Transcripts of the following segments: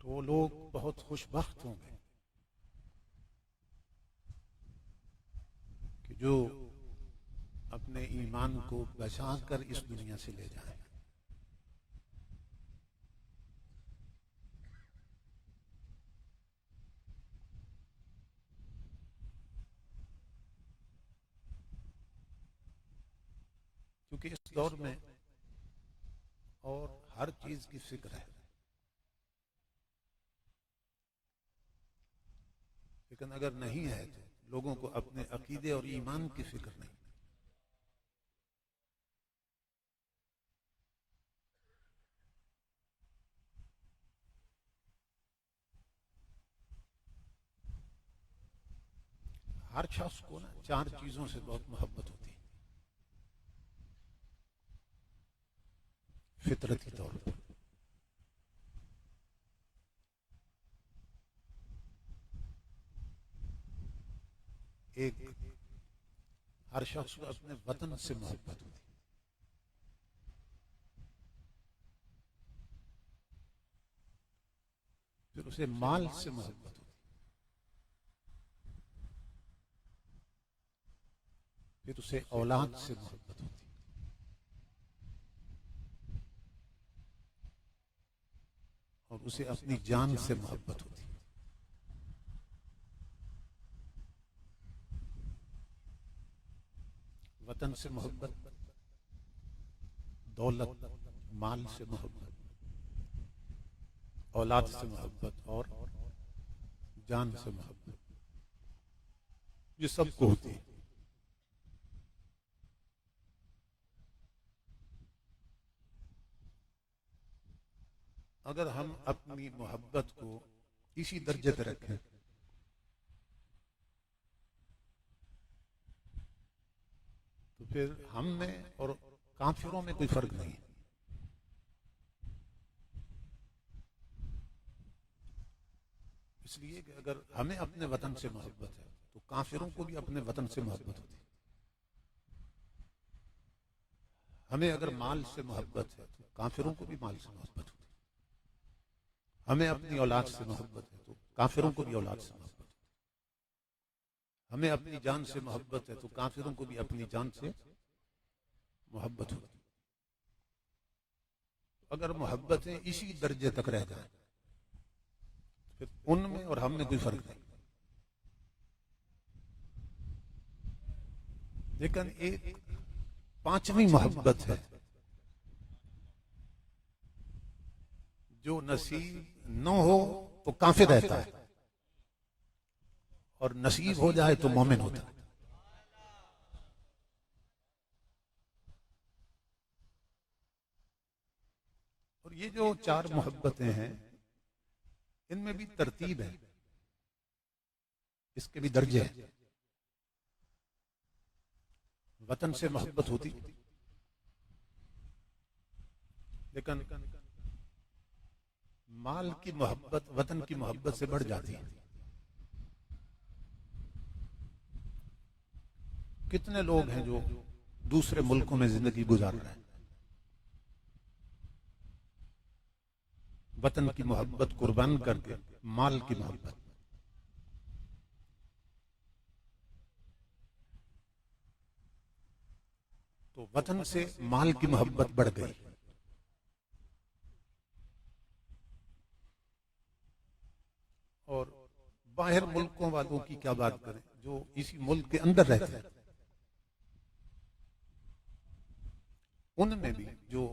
तो वो लोग बहुत खुशबख्त होंगे कि जो अपने ईमान को बचा कर इस दुनिया से ले जाए। क्योंकि इस दौर में और हर चीज की फिक्र है, लेकिन अगर नहीं है तो लोगों को अपने अकीदे और ईमान की फिक्र नहीं। हर शख्स को ना चार चीजों से बहुत मोहब्बत होती है फितरती तौर पर। एक, हर शख्स को अपने वतन से मोहब्बत होती है। फिर उसे माल से मोहब्बत होती है। फिर उसे औलाद से मोहब्बत होती है। और उसे अपनी जान से मोहब्बत होती है। वतन से मोहब्बत, दौलत माल से मोहब्बत, औलाद से मोहब्बत और जान से मोहब्बत, ये सबको होती है। अगर हम अपनी मोहब्बत को इसी दर्जे पे रखें तो फिर हम में और काफिरों में कोई फर्क नहीं है। इसलिए कि अगर हमें अपने वतन से मोहब्बत है तो काफिरों को भी अपने वतन से मोहब्बत होती है। हमें अगर माल से मोहब्बत है तो काफिरों को भी माल से मोहब्बत होती है। हमें अपनी औलाद से मोहब्बत है तो काफिरों को भी औलाद से मोहब्बत होती है। हमें अपनी जान से मोहब्बत है तो काफिरों को भी अपनी जान से मोहब्बत होती है। अगर मोहब्बतें इसी दर्जे तक रह जाए फिर उनमें और हम में कोई फर्क नहीं। लेकिन एक पांचवी मोहब्बत है जो नसीब न हो तो काफिर रहता है और नसीब हो जाए तो मोमिन होता है। और ये जो चार मोहब्बतें हैं इनमें भी तरतीब है, इसके भी दर्जे हैं। वतन से मोहब्बत होती लेकिन माल की मोहब्बत वतन की मोहब्बत से बढ़ जाती है। कितने लोग हैं जो दूसरे मुल्कों में जिंदगी गुजार रहे हैं, वतन की मोहब्बत कुर्बान करके माल की मोहब्बत। तो वतन से माल की मोहब्बत बढ़ गई और बाहर मुल्कों वालों की क्या बात करें जो इसी मुल्क के अंदर रहते हैं, उनमें भी जो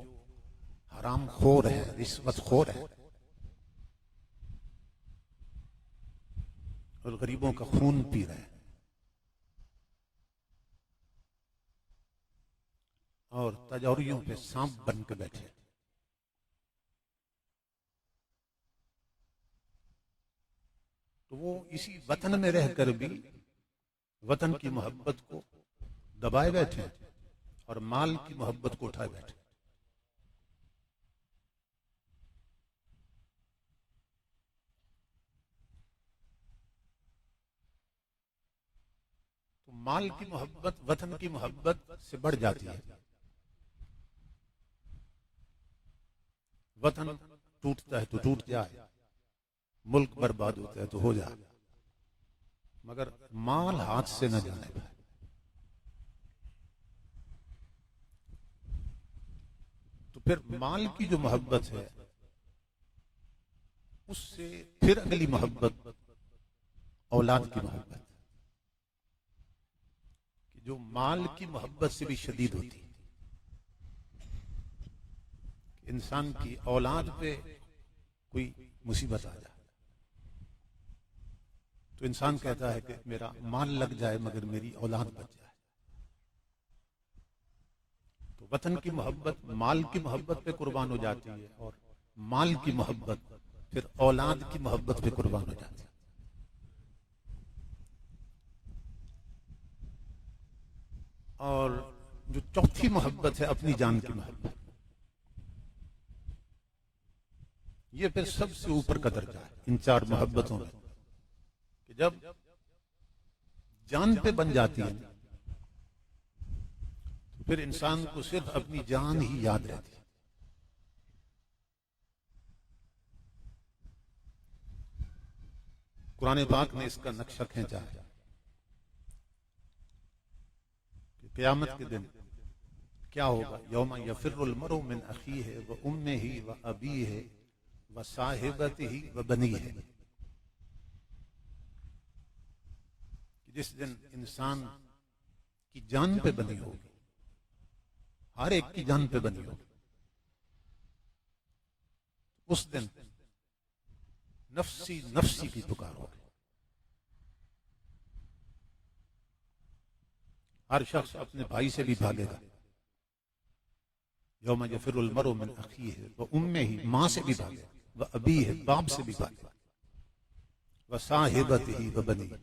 हराम खोर है, रिश्वत खोर है और गरीबों का खून पी रहे हैं और तजौरियों पे सांप बन के बैठे, तो वो इसी वतन में रहकर भी वतन की मोहब्बत को दबाए बैठे और माल की मोहब्बत को उठाए बैठे। तो माल की मोहब्बत वतन की मोहब्बत से बढ़ जाती है। वतन टूटता है तो टूट जाए, मुल्क बर्बाद होता है तो हो जाए, मगर माल हाथ से न जाने पाए। तो फिर माल की जो मोहब्बत है, उससे फिर अगली मोहब्बत औलाद की मोहब्बत, कि जो माल की मोहब्बत से भी शदीद होती है। इंसान की औलाद पे कोई मुसीबत आ जाए तो इंसान कहता है कि मेरा माल लग जाए मगर मेरी औलाद बच जाए। तो वतन की मोहब्बत माल की मोहब्बत पे कुर्बान हो जाती है, और माल की मोहब्बत फिर औलाद की मोहब्बत पे कुर्बान हो जाती है। और जो चौथी मोहब्बत है अपनी जान की मोहब्बत, ये फिर सबसे ऊपर का दर्जा है इन चार मोहब्बतों में, कि जब जान पे बन जाती है तो फिर इंसान को सिर्फ अपनी जान ही याद रहती है। कुरान पाक ने इसका नक्शा खींचा है कि क़यामत के दिन क्या होगा। यौमा यफिर्रुल मरउ मिन अखीहि व उम्मिहि व अबीहि व साहिबतिहि व बनीहि, जिस दिन इंसान की जान पे बनी होगी, हर एक की जान पे बनी होगी, उस दिन नफ्सी नफ्सी की पुकार होगी। हर शख्स अपने भाई से भी भागेगा। यौमा यफिरुल मरउ मिन अखीहि व उम्मिहि, मां से भी भागेगा, व अबीहि, बाप से भी भागेगा, व साहिबतिहि व बनीहि,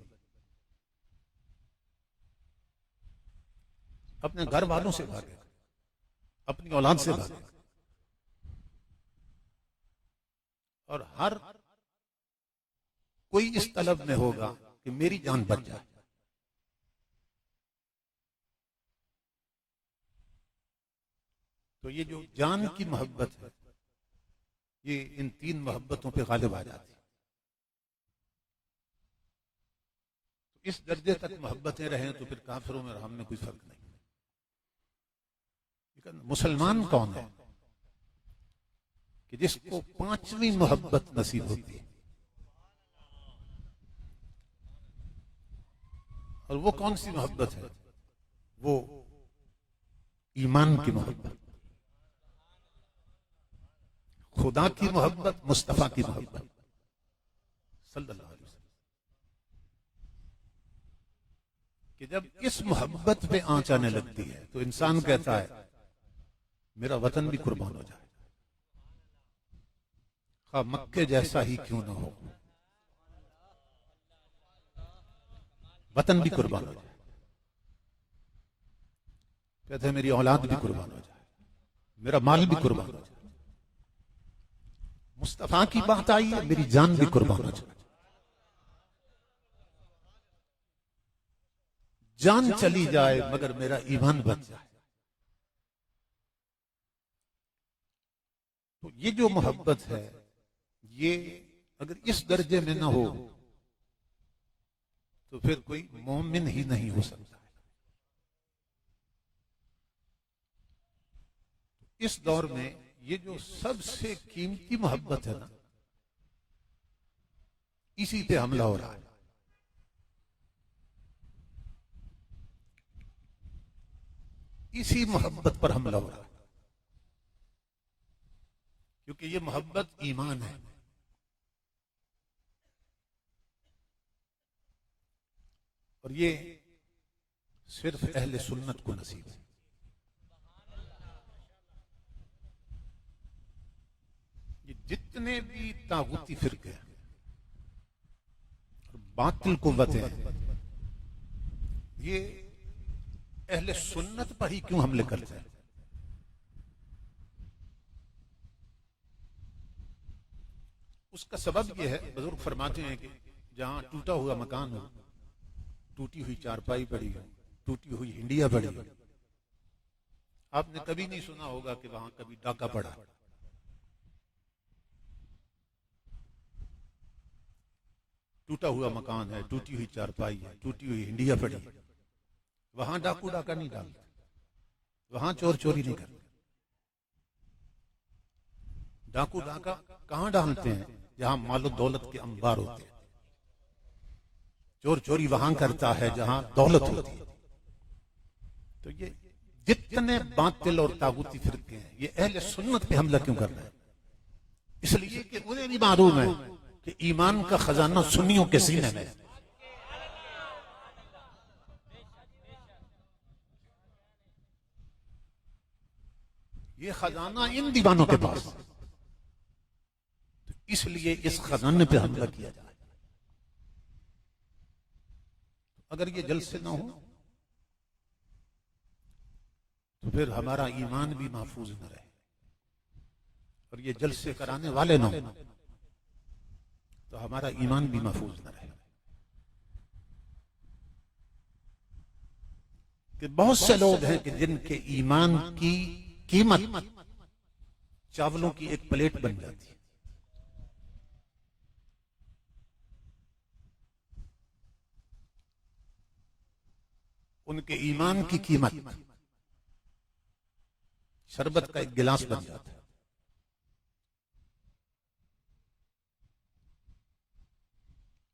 अपने घर वालों से भागेगा, अपनी औलाद से भागेगा। और हर कोई इस तलब में होगा कि मेरी जान बच जाए। तो ये जो जान की मोहब्बत है, ये इन तीन मोहब्बतों पे गालिब आ जाती है। तो इस दर्जे तक मोहब्बतें रहें तो फिर काफिरों में और हम में कोई फर्क नहीं। मुसलमान कौन है कि जिसको पांचवी मोहब्बत नसीब होती है, और वो कौन सी मोहब्बत है? वो ईमान की मोहब्बत, खुदा की मोहब्बत, मुस्तफा की मोहब्बत सल्लल्लाहु अलैहि वसल्लम, कि जब इस मोहब्बत पे आंच आने लगती है तो इंसान कहता है मेरा वतन भी कुर्बान हो जाए, हाँ मक्के जैसा ही क्यों ना हो, वतन भी कुर्बान हो जाए। कहते हैं मेरी औलाद भी कुर्बान हो जाए, मेरा माल भी कुर्बान हो जाए। मुस्तफा की बात आई है, मेरी जान भी कुर्बान हो जाए। जान चली जाए मगर मेरा ईमान बच जाए। तो ये जो मोहब्बत है, ये अगर इस दर्जे में ना हो तो फिर कोई मोमिन ही नहीं हो सकता। इस दौर में ये जो सबसे कीमती मोहब्बत है ना, इसी पे हमला हो रहा है। इसी मोहब्बत पर हमला हो रहा है, क्योंकि ये मोहब्बत ईमान है। और ये सिर्फ अहले सुन्नत को नसीब है। ये जितने भी तागूती फिरके हैं, बातिल कुव्वतें हैं, ये अहले सुन्नत पर ही क्यों हमले करते हैं? उसका सबब यह है, बुजुर्ग फरमाते हैं कि जहां टूटा हुआ मकान हो, टूटी हुई चारपाई पड़ी हो, टूटी हुई हिंडिया पड़ी हो, आपने कभी नहीं सुना होगा कि वहां कभी डाका पड़ा। टूटा हुआ मकान है, टूटी हुई चारपाई है, टूटी हुई इंडिया पड़ी है, वहां डाकू डाका नहीं डालते, वहां चोर चोरी नहीं करते। डाकू डाका कहां डालते हैं? जहां मालो दौलत के अंबार होते हैं। चोर चोरी वहां करता है जहां दौलत होती है। तो ये जितने बातिल और तागूती फिरके हैं, ये अहले सुन्नत पे हमला क्यों कर रहे हैं? इसलिए कि उन्हें भी मालूम है कि ईमान का खजाना सुन्नियों के सीने में है। ये खजाना इन दीवानों के पास, तो इसलिए इस खजाने पे हमला किया जाए। अगर ये जलसे ना हो तो फिर हमारा ईमान भी महफूज न रहे, और ये जलसे कराने वाले ना हो तो हमारा ईमान भी महफूज न रहे। कि बहुत से लोग हैं कि जिनके ईमान की कीमत चावलों की एक प्लेट बन जाती है। उनके ईमान की कीमत शरबत का एक गिलास बन जाता है।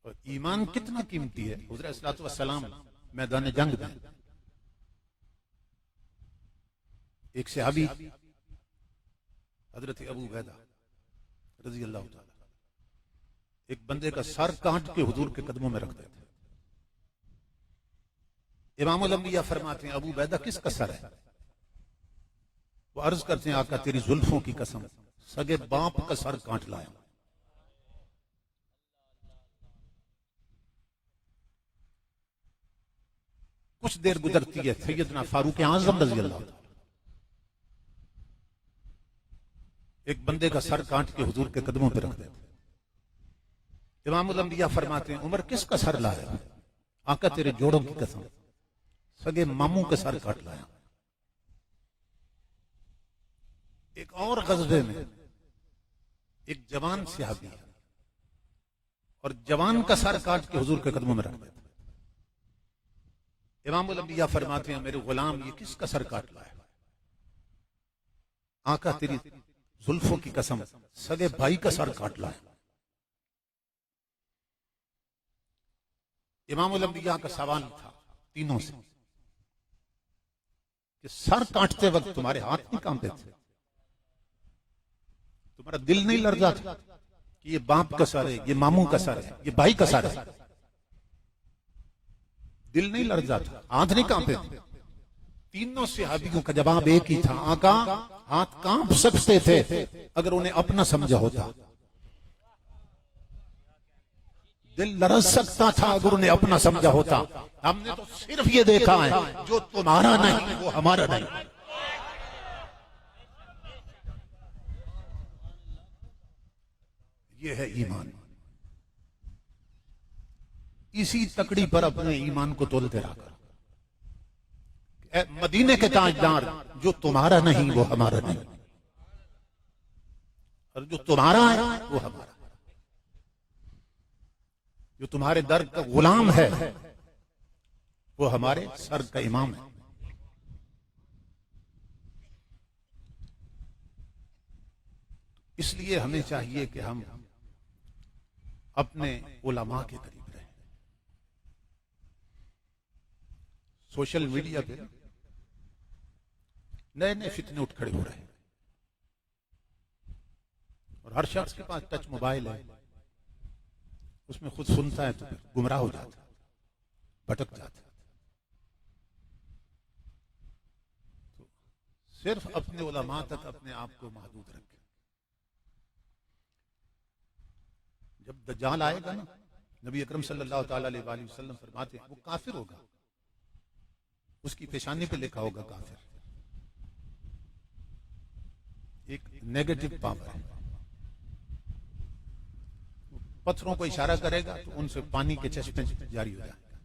और ईमान कितना कीमती है। हुज़ूर अलैहिस्सलातु वस्सलाम मैदान जंग में एक सहाबी हजरत अबू बैदा रजी अल्लाह ताला एक बंदे का सर काट के हुजूर के कदमों में रख देते। इमामुल अंबिया फरमाते हैं, अबू बैदा किसका सर है? वो अर्ज करते हैं, आका तेरी जुल्फों की कसम, सगे बाप का सर काट लाया। कुछ देर गुजरती है, सैयदना फारूक आज़म रज़ी अल्लाह ताला एक बंदे का सर काट के हुजूर के कदमों पर रख देते। इमामुल अंबिया फरमाते हैं, उमर किसका सर लाया? आका तेरे जोड़ों की कसम, सगे मामू का सर काट लाया। एक और गज़वे में एक जवान सहाबी है और जवान का सर काट के हुजूर के कदमों में रख देते। इमामुल अंबिया फरमाते हैं, मेरे गुलाम ये किसका सर काट लाया? आका तेरी जुल्फों की कसम, सगे भाई का सर काट लाया। इमामुल अंबिया का सवाल था तीनों से कि सर काटते वक्त तुम्हारे हाथ नहीं कांपते थे? तुम्हारा दिल नहीं लड़ जाता कि ये बाप का सर है, ये मामू का सर है, ये भाई का सर है? दिल नहीं लड़ जाता, हाथ नहीं कांपते थे? तीनों सहाबियों का जवाब एक ही था, आका हाथ कांप सकते थे अगर उन्हें अपना समझा होता, दिल लरज सकता था अगर उन्हें अपना समझा होता। हमने तो सिर्फ ये देखा है, जो तुम्हारा नहीं वो हमारा नहीं। ये है ईमान। इसी तकड़ी पर अपने ईमान को तोलते रहा कर। मदीने के ताजदार, जो तुम्हारा नहीं वो हमारा नहीं, और जो तुम्हारा है वो हमारा। जो तुम्हारे दर का गुलाम है वो हमारे सर का इमाम है। इसलिए हमें चाहिए कि हम अपने उलमा के करीब रहें। सोशल मीडिया पे नए नए फितने उठ खड़े हो रहे हैं और हर शख्स के पास टच मोबाइल है, उसमें खुद सुनता है तो फिर गुमराह हो जाता है, भटक जाता है। तो सिर्फ अपने उलमा तक अपने आप को महदूद रखें। जब दज्जाल आएगा ना, नबी अकरम सल्लल्लाहु अलैहि वसल्लम फरमाते हैं वो काफिर होगा, उसकी पेशानी पे लिखा होगा काफिर। एक नेगेटिव पावर है। पत्थरों को इशारा करेगा तो उनसे पानी के चश्मे जारी हो जाएगा,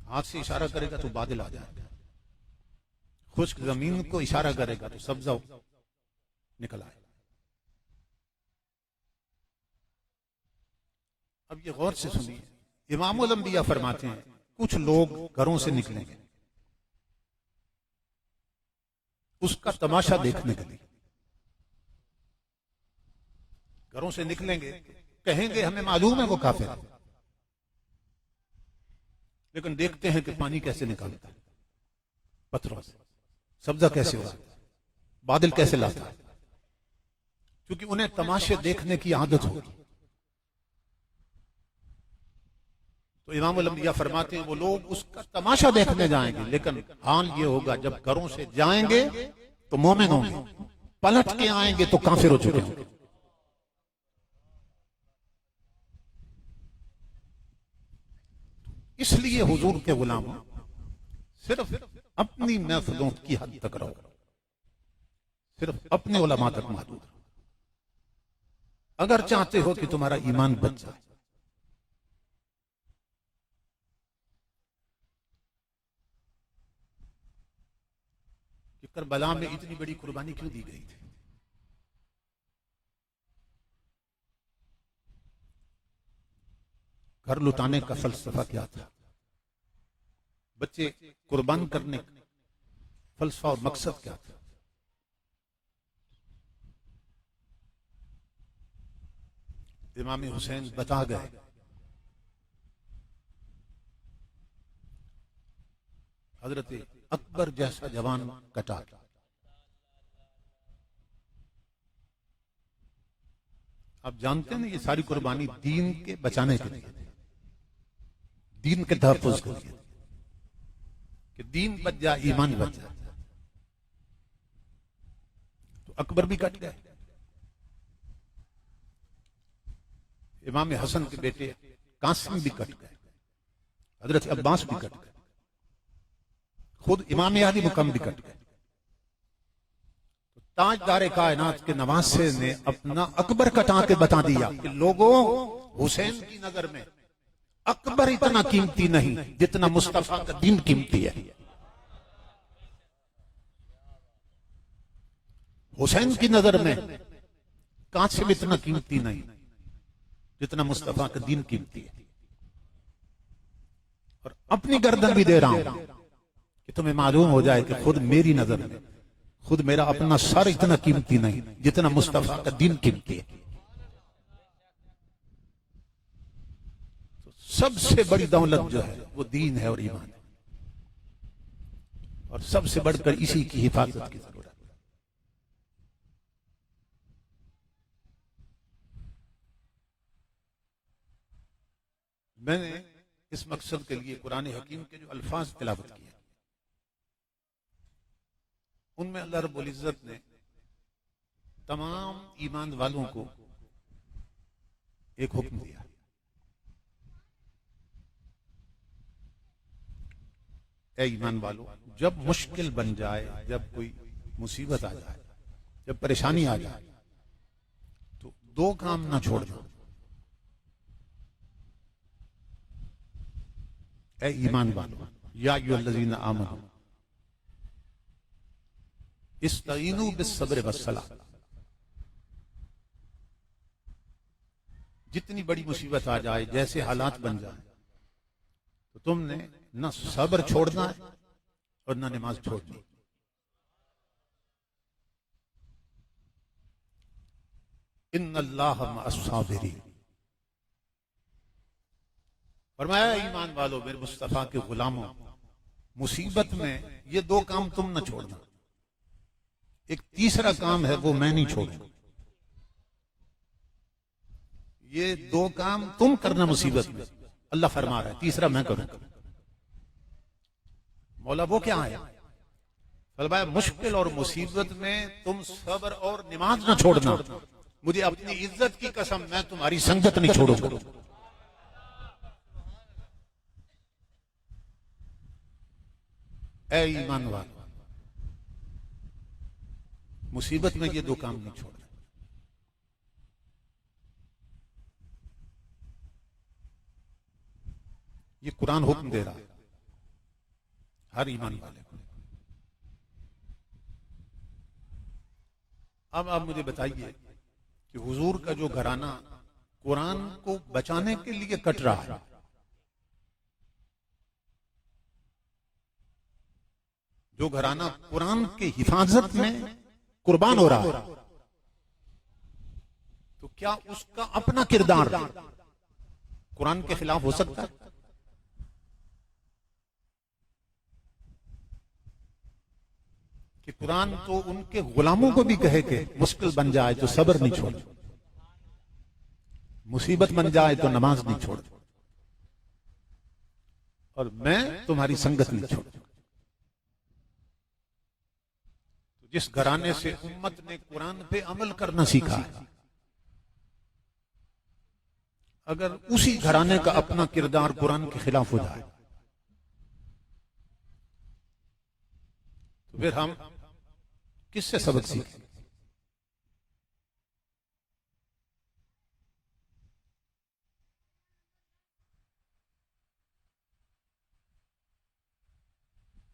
हाथ से इशारा करेगा तो बादल आ जाएगा, खुश्क जमीन को इशारा करेगा तो सब्जा निकल आएगा। अब ये गौर से सुनिए, इमामुल अंबिया फरमाते हैं कुछ लोग घरों से निकलेंगे उसका तमाशा देखने के लिए, घरों से निकलेंगे, कहेंगे हमें मालूम है वो काफिर है, लेकिन देखते हैं कि पानी कैसे निकालता है पत्थरों से, सब्जा कैसे होता है, बादल कैसे लाता है, क्योंकि उन्हें तमाशे देखने की आदत होगी। तो इमामुल अंबिया फरमाते हैं वो लोग उसका तमाशा देखने जाएंगे, लेकिन हाल ये होगा जब घरों से जाएंगे तो मोमिन होंगे, पलट के आएंगे तो काफिर हो चुके होंगे। इसलिए हुजूर के गुलाम सिर्फ अपनी महफिलों की हद तक रहो, सिर्फ अपने उलमा तक महदूद रहो। अगर चाहते हो कि तुम्हारा ईमान बच जाए, कि करबला में इतनी बड़ी कुर्बानी क्यों दी गई थी? घर लुटाने का फलसफा क्या था? बच्चे कुर्बान करने का फलसफा और मकसद क्या था? इमाम हुसैन बता गए, हजरत अकबर जैसा जवान कटा। आप जानते हैं ना, ये सारी कुर्बानी दीन के बचाने के लिए, दीन के तहफ्फुज़ के लिए, कि दीन बच जाए, ईमान बच जाए। तो अकबर भी कट गए, इमाम हसन के बेटे कासिम भी कट गए, हजरत अब्बास भी कट गए, खुद इमाम अली मुकम भी कट गए। तो ताजदार कायनात के नवासे ने अपना अकबर कटा के बता दिया कि लोगों, हुसैन की नजर में अकबर इतना कीमती नहीं जितना मुस्तफा का दीन कीमती है। हुसैन की नजर में कासिम इतना कीमती नहीं जितना मुस्तफा का दीन कीमती है। और अपनी गर्दन भी दे रहा हूं कि तुम्हें मालूम हो जाए कि खुद मेरी नजर में, खुद मेरा अपना सर इतना कीमती नहीं जितना मुस्तफा का दीन कीमती है। तो सबसे बड़ी दौलत जो है वो दीन है और ईमान है, और सबसे बढ़कर इसी की हिफाजत की जरूरत है। मैंने इस मकसद के लिए कुरान हकीम के जो अल्फाज तिलावत किए, उनमें अल्लाह रब्बुल इज्जत ने तमाम ईमान वालों को एक हुक्म दिया, ए ईमान वालों, जब मुश्किल बन जाए, जब कोई मुसीबत आ जाए, जब परेशानी आ जाए, तो दो काम ना छोड़ दो। ए ईमान वालों, या अय्युहल्लज़ीना आमनू इस्तईनू बिस्सब्र वस्सलाह। जितनी बड़ी मुसीबत आ जाए, जैसे हालात बन जाए, तो तुमने न सब्र छोड़ना है और न नमाज छोड़नी। इन्नल्लाह मअस्साबिरीन। फरमाया ईमान वालों, मेरे मुस्तफा के गुलामों, मुसीबत में ये दो काम तुम न छोड़ना, एक तीसरा काम है वो मैं नहीं छोड़ूंगा। ये दो काम तुम करना मुसीबत में, अल्लाह फरमा रहा है, तीसरा मैं करूंगा। मौला वो क्या है? फरमाया मुश्किल और मुसीबत में तुम सब्र और नमाज ना छोड़ना। मुझे अपनी इज्जत की कसम, मैं तुम्हारी संगत नहीं छोड़ूंगा। ए ईमान वालों, मुसीबत में ये दो काम नहीं छोड़ना। ये कुरान हुक्म दे रहा है हर ईमान वाले को। अब आप मुझे बताइए कि हुजूर का जो घराना कुरान को बचाने के लिए कट रहा है। जो घराना कुरान के हिफाजत में कुर्बान हो रहा है, तो क्या उसका अपना किरदार कुरान के खिलाफ हो सकता है? कि कुरान तो उनके गुलामों को भी कहे कि मुश्किल बन जाए तो सब्र नहीं छोड़, मुसीबत बन जाए तो नमाज नहीं छोड़, और मैं तुम्हारी संगत नहीं छोड़। तो जिस घराने से उम्मत ने कुरान पे अमल करना सीखा है, अगर उसी घराने का अपना किरदार कुरान के खिलाफ हो जाए, तो फिर हम किससे सबक सीखें?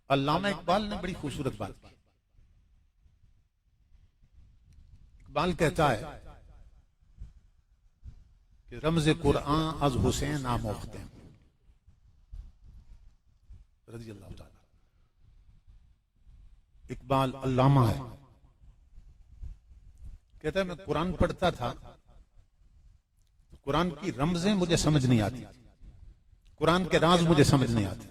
अल्लामा इकबाल ने बड़ी खूबसूरत बात की। इकबाल कहता है कि रमज़ कुरान अज हुसैन आमोख्ते रज़ी अल्लाह ताला। इकबाल अल्लामा है, कहता है मैं कुरान पढ़ता था तो कुरान की रमजें मुझे समझ नहीं आती, कुरान के राज मुझे समझ नहीं आते।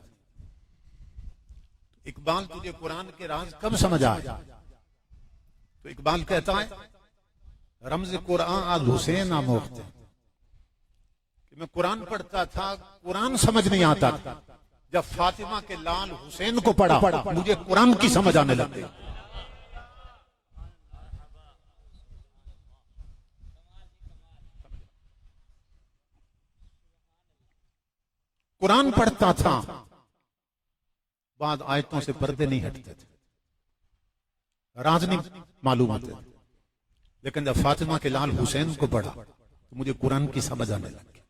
इकबाल तुझे कुरान के राज कब समझ आए? तो इकबाल कहता है रमज़ कुरान आज हुसैन आमोख्ते, कि मैं कुरान पढ़ता था, कुरान समझ नहीं आता था, जब फातिमा के लाल हुसैन को पढ़ा मुझे कुरान की समझ आने लग गई। कुरान पढ़ता था, बाद आयतों से पर्दे नहीं हटते थे, राज नहीं मालूम आते थे, लेकिन जब फातिमा के लाल हुसैन को पढ़ा तो मुझे कुरान की समझ आने लगी।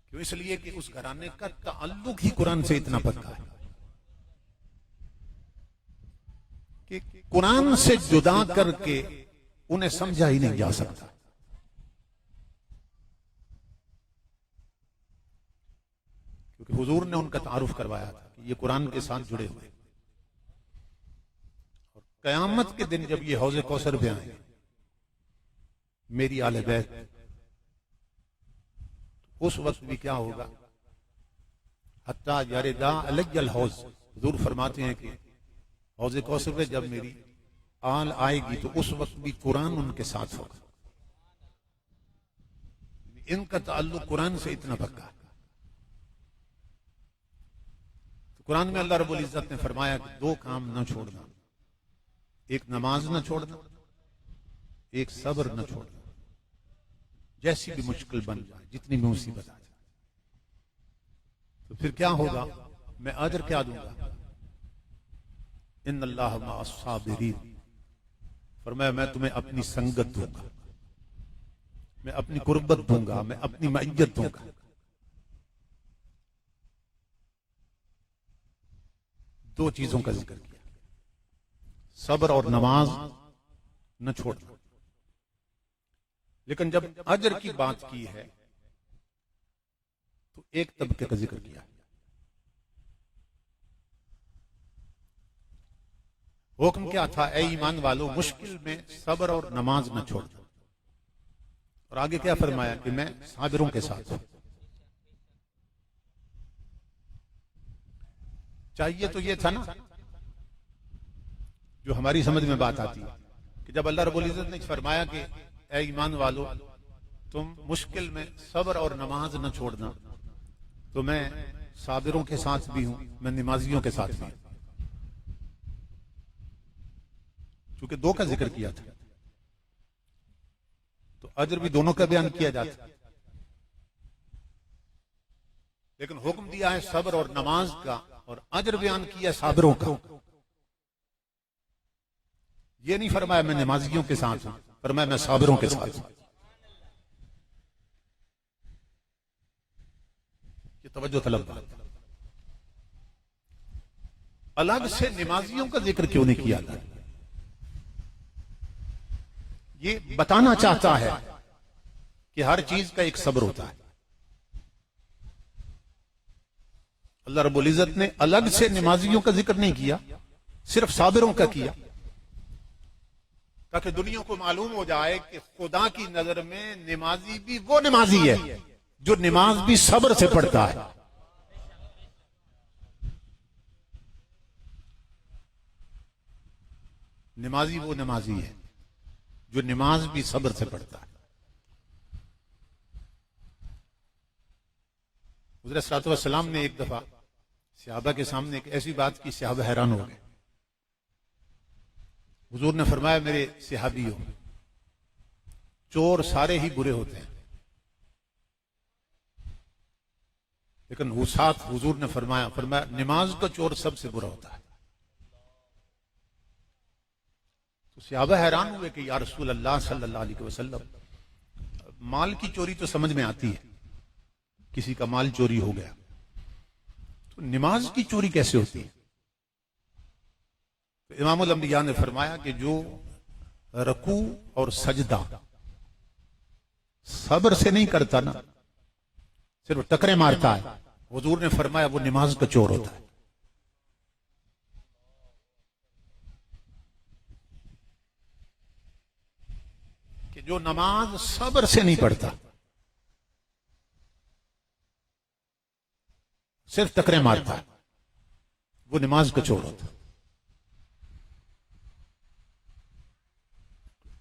क्यों? इसलिए कि उस घराने का ताल्लुक ही कुरान से इतना पक्का है कि कुरान से जुदा करके उन्हें समझा ही नहीं जा सकता। क्योंकि हुजूर ने उनका तारुफ करवाया था कि ये कुरान के साथ जुड़े हुए, और कयामत के दिन जब ये हौज़े कौसर पे आए मेरी आले बैत, उस वक्त भी क्या होगा? हत्ता यरिदा अलैयल हौज़, हुजूर फरमाते हैं कि हौज़े कौसर पे जब मेरी आल आएगी तो उस वक्त भी कुरान उनके साथ होगा। इनका ताल्लुक कुरान से इतना पक्का है। कुरान में अल्लाह रब्बुल इज्जत ने फरमाया कि दो काम न छोड़ना, एक नमाज न छोड़ना, एक सब्र न छोड़ना, जैसी भी मुश्किल बन जाए, जितनी भी मुसीबत आ जाए। तो फिर क्या होगा? मैं अजर क्या दूंगा? इन्नल्लाह मअस-साबिरीन, फरमाया मैं तुम्हें अपनी संगत दूंगा, मैं अपनी कुर्बत दूंगा, मैं अपनी मइयत दूंगा। दो चीजों का जिक्र किया, सब्र और नमाज न छोड़ना। लेकिन जब अजर की बात की है तो एक तबके का जिक्र किया। हुक्म क्या था? ऐ ईमान वालों, मुश्किल में सब्र और नमाज न छोड़ना। और आगे क्या फरमाया कि मैं साबिरों के साथ हूं। चाहिए तो ये था ना, जो हमारी समझ में बात आती है कि जब अल्लाह रब्बुल इज्जत ने फरमाया कि ऐ ईमान वालों तुम मुश्किल में सब्र और नमाज न छोड़ना, तो मैं साबिरों के साथ भी हूं, मैं नमाजियों के साथ भी हूं। चूंकि दो का जिक्र किया था तो अजर भी दोनों का बयान किया जाता, लेकिन हुक्म दिया है सब्र और नमाज का, और अजर बयान किया साबिरों का। ये नहीं फरमाया मैं नमाजियों के साथ हूं, फरमाया मैं साबिरों के साथ हूं। ये तवज्जो तलब बात। अलग से नमाजियों का जिक्र क्यों नहीं किया था? ये बताना चाहता है कि हर चीज का एक सब्र होता है। अल्लाह रब्बुल इज्जत ने अलग से नमाजियों का जिक्र नहीं किया, सिर्फ साबिरों का किया, ताकि दुनिया को मालूम हो जाए कि खुदा की नजर में नमाजी भी वो नमाजी है जो नमाज भी सब्र से पढ़ता है। नमाजी वो नमाजी है जो नमाज भी सब्र से पढ़ता है। हुज़ूर सल्लल्लाहु अलैहि वसल्लम ने एक दफा सहाबा के सामने एक ऐसी बात की, सहाबा हैरान हो गए। हुजूर ने फरमाया, मेरे सहाबियों, चोर सारे ही बुरे होते हैं, लेकिन वो साथ हुजूर ने फरमाया नमाज का चोर सबसे बुरा होता है। तो सहाबा हैरान हुए कि या रसूल अल्लाह सल्लल्लाहु अलैहि वसल्लम, माल की चोरी तो समझ में आती है, किसी का माल चोरी हो गया, तो नमाज की चोरी कैसे होती है? तो इमामुल अंबिया ने फरमाया कि जो रकू और सजदा सब्र से नहीं करता ना, सिर्फ टकरे मारता है, हुजूर ने फरमाया वो नमाज का चोर होता है। कि जो नमाज सब्र से नहीं पढ़ता, सिर्फ टकरे मारता है, वो नमाज का चोर होता है।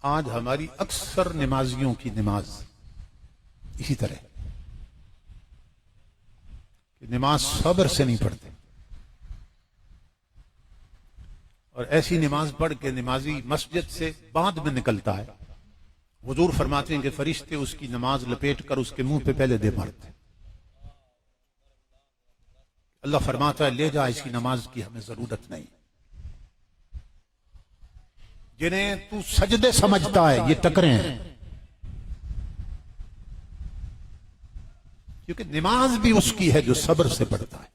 आज हमारी अक्सर नमाजियों की नमाज इसी तरह, नमाज सब्र से नहीं पढ़ते, और ऐसी नमाज पढ़ के नमाजी मस्जिद से बाद में निकलता है, हुजूर फरमाते हैं कि फरिश्ते उसकी नमाज लपेट कर उसके मुंह पे पहले दे मारते हैं। अल्लाह फरमाता है, ले जा, इसकी नमाज की हमें जरूरत नहीं। जिन्हें तू सजदे समझता है ये टकरे हैं, क्योंकि नमाज भी उसकी है जो सब्र से पढ़ता है।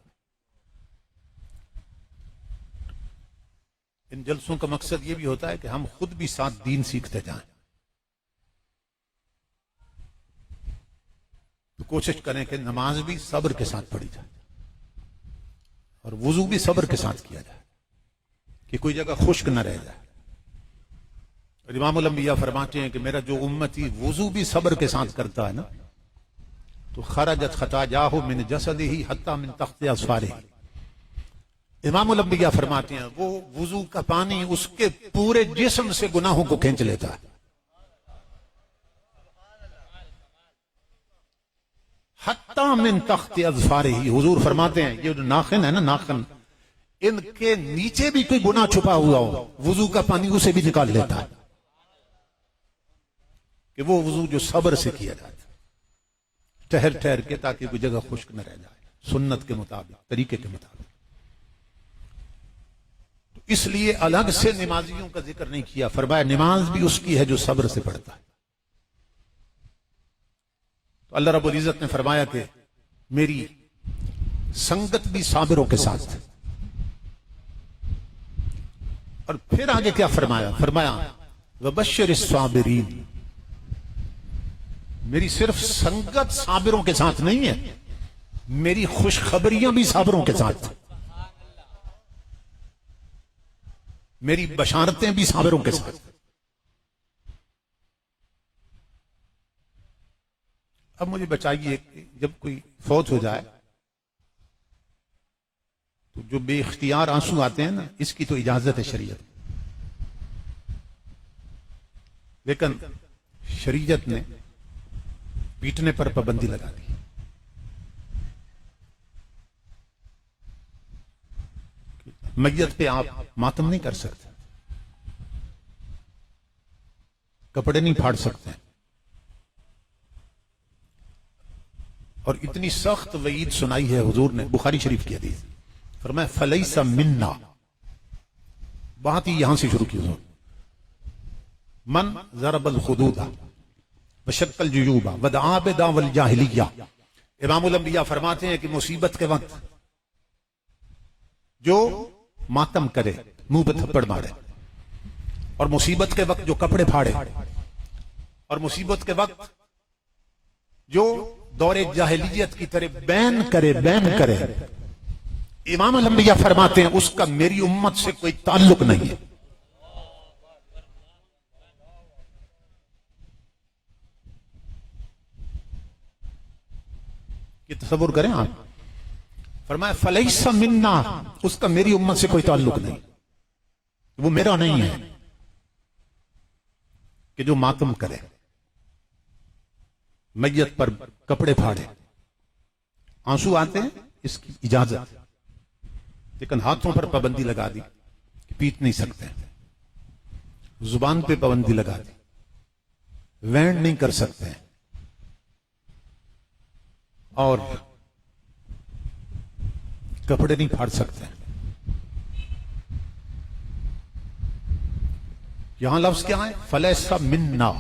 इन जलसों का मकसद ये भी होता है कि हम खुद भी साथ दीन सीखते जाएं। तो कोशिश करें कि नमाज भी सब्र के साथ पढ़ी जाए और वुजू भी सब्र के साथ किया जाए, कि कोई जगह खुश्क न रह जाए। इमामुल अंबिया फरमाते हैं कि मेरा जो उम्मती वुजू भी सब्र के साथ करता है ना, तो खरजत खताजाहु मिन जसदिही हत्ता मिन तख्ते अस्फारिही। इमामुल अंबिया फरमाते हैं वो वुजू का पानी उसके पूरे जिस्म से गुनाहों को खींच लेता है। हत्ता मिन तख्ते अस्फारिही, हुजूर फरमाते हैं ये जो नाखिन है ना, नाखिन, इनके नीचे भी कोई गुनाह छुपा हुआ हो, वुजू का पानी उसे भी निकाल लेता है। कि वो वुजू जो सब्र से किया जाता है, ठहर ठहर के, ताकि कोई जगह खुश्क न रह जाए, सुन्नत के मुताबिक, तरीके के मुताबिक। तो इसलिए अलग से नमाजियों का जिक्र नहीं किया, फरमाया नमाज भी उसकी है जो सब्र से पढ़ता है। तो अल्लाह रब्बुल इज्जत ने फरमाया कि मेरी संगत भी साबिरों के साथ। और फिर आगे क्या फरमाया वबश्शिर साबिरीन, मेरी सिर्फ संगत साबिरों के साथ नहीं है, मेरी खुशखबरियां भी साबिरों के साथ, मेरी बशारतें भी साबिरों के साथ। अब मुझे बताइए, जब कोई फौत हो जाए तो जो बेइख्तियार आंसू आते हैं ना, इसकी तो इजाजत है शरीयत, लेकिन शरीयत ने पीटने पर पाबंदी लगा दी। मैयत पे आप मातम नहीं कर सकते, कपड़े नहीं फाड़ सकते, और इतनी सख्त वईद सुनाई है हुजूर ने, बुखारी शरीफ की हदीस, फरमाया फलैसा मिन्ना, बात ही यहां से शुरू की हुजूर, मन ज़रबल खुदूदा वशक्कल जुयूबा वदआ बिदावल जाहिलिया। इमामुल अंबिया फरमाते हैं कि मुसीबत के वक्त जो मातम करे, मुंह पे थप्पड़ मारे, और मुसीबत के वक्त जो कपड़े फाड़े, और मुसीबत के वक्त जो दौरे जाहिलियत की तरह बैन करे, इमाम अल-अंबिया फरमाते हैं उसका मेरी उम्मत से कोई ताल्लुक नहीं है। ये तसव्वुर करें आप। फरमाया फलैसा मिन्ना, उसका मेरी उम्मत से कोई ताल्लुक नहीं, वो मेरा नहीं है। कि जो मातम करे, मैयत पर कपड़े फाड़े, आंसू आते हैं इसकी इजाजत, लेकिन हाथों पर पाबंदी लगा दी कि पीट नहीं सकते, जुबान पे पाबंदी लगा दी, वैन नहीं कर सकते, और कपड़े नहीं फाड़ सकते। यहां लफ्ज क्या है? फलैसा मिन्ना,